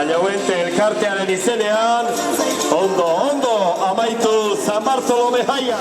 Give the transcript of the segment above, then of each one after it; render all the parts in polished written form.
Jauente elkartearen izenean, ondo amaitu San Bartolome jaia.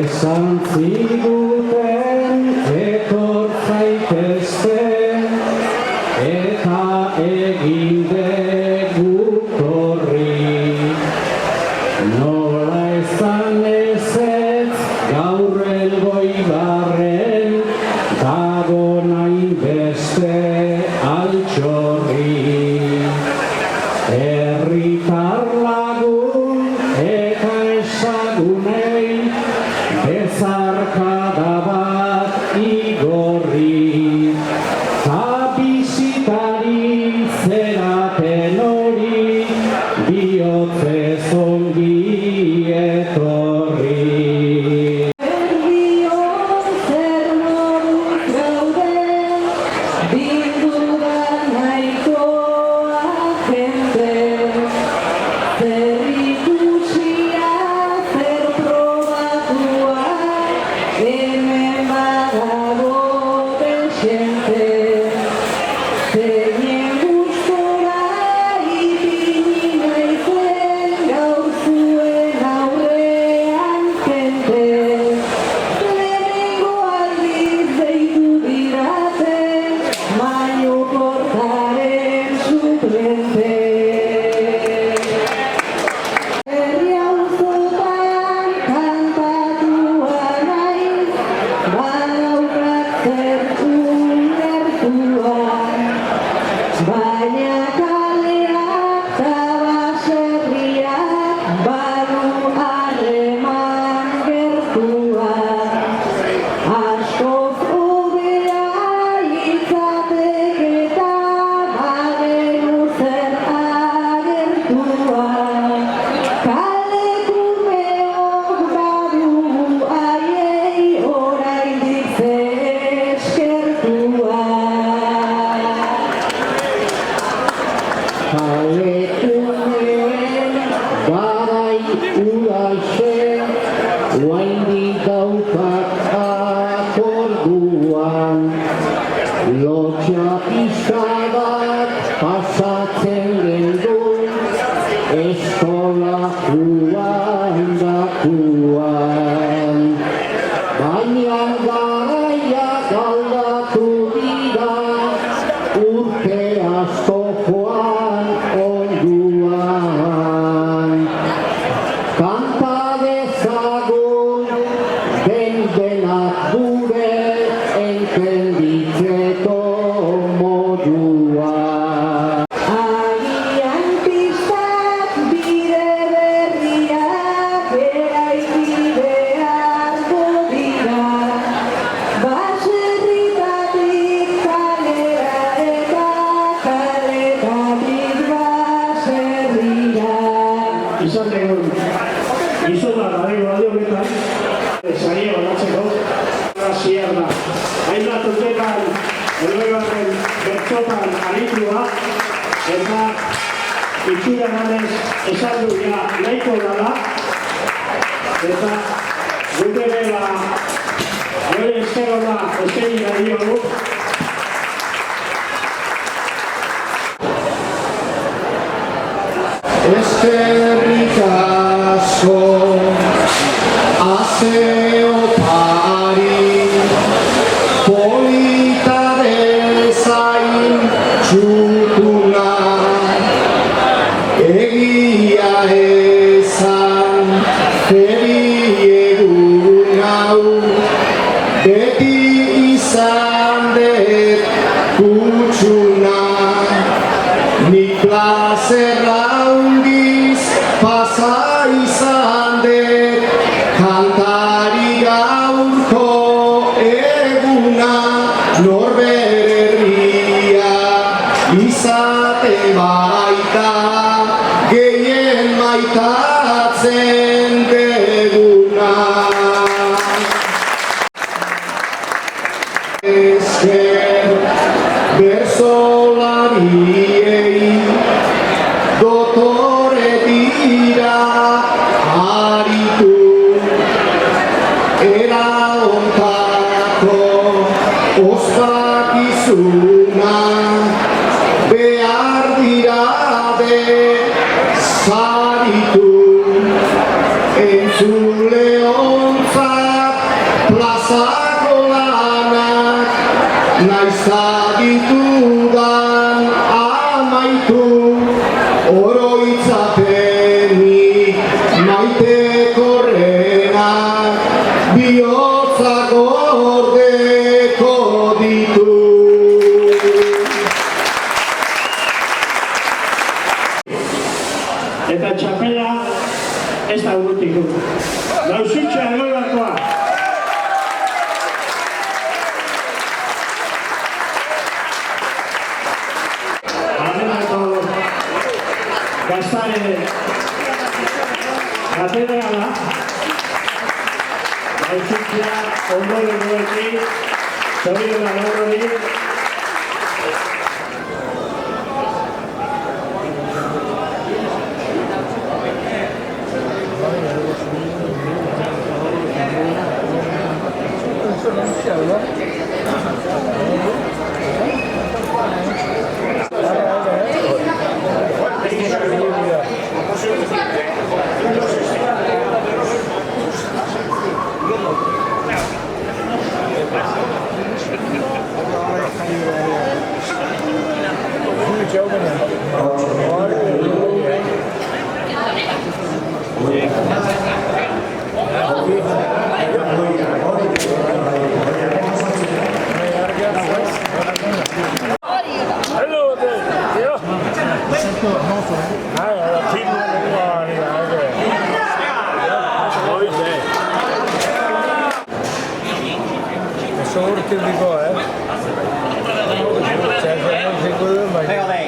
Esan ziguten etor zaitezte eta egin dugu torri. Nola ezan ezetz gaur Elgoibarren dago nahi beste altxorri. Herritar lagun eta ezagunei bezarkada bat igorri, ta bisitari zeraten hori bihotzez ongi etorri. Herrion zer moduz gauden, bildudan nahikoa jende, zer ikusia, zer probatua, hemen badago dexente. Zeinen gustora ipini naizen gaur zuen aurrean jente. Lehenengo aldiz deitu didate, Maño Portaren suplente. Herri auzotan kantatua naiz, badaukat zertu gertua. Baina kaleak ta baserriak badu harreman gertua. Askoz hobea litzateke eta bagenu zer agertua. Kalekumeok badugu haiei oraindik eskertua. Kalekuneen garai uraxe, oraindik daukat akorduan. Lotxa pixka bat pasatzen gendun, eskola dakuan. Baina garaiak aldatu dira, urte asko joan onduan. Kanta dezagun den-denak gure entenditzeko modua. Agian pistak bide berriak eraiki beharko dira. Baserritatik kalera eta kaletatik baserrira. Izateko gizona garaigo alde honetan, saio banatzeko, hasier da. Hainbat urtetan Elgoibaren bertsotan aritua, eta itxura ganez esan du ja nahiko dala, eta gure dela gure eskerola eskeni gari hau. Eskerrik asko azeo pari polita bezain txukuna egia esan feri egun hau beti izan dut kutxuna nik plazerra handiz pasa izan dut kantari gaurko eguna norbere herria izate baita gehien maitatzen deguna. Esker bersolariei dotore dira aritu era ontako ospakizuna behar dira de zaritu entzule ontzat plazako lanak naiz aditudan amaitu oroitzapenik maite korrenak bihotzak gordeko ditu. Eta txapela ez da urrutiko. Lausutxa Elgoibarkoa. Abenako gaztare katedrala lausutxa ondoren duekin zorionak gaurri. Soğur kirli ko, eh? Çerçeve şey koyuyorum ben.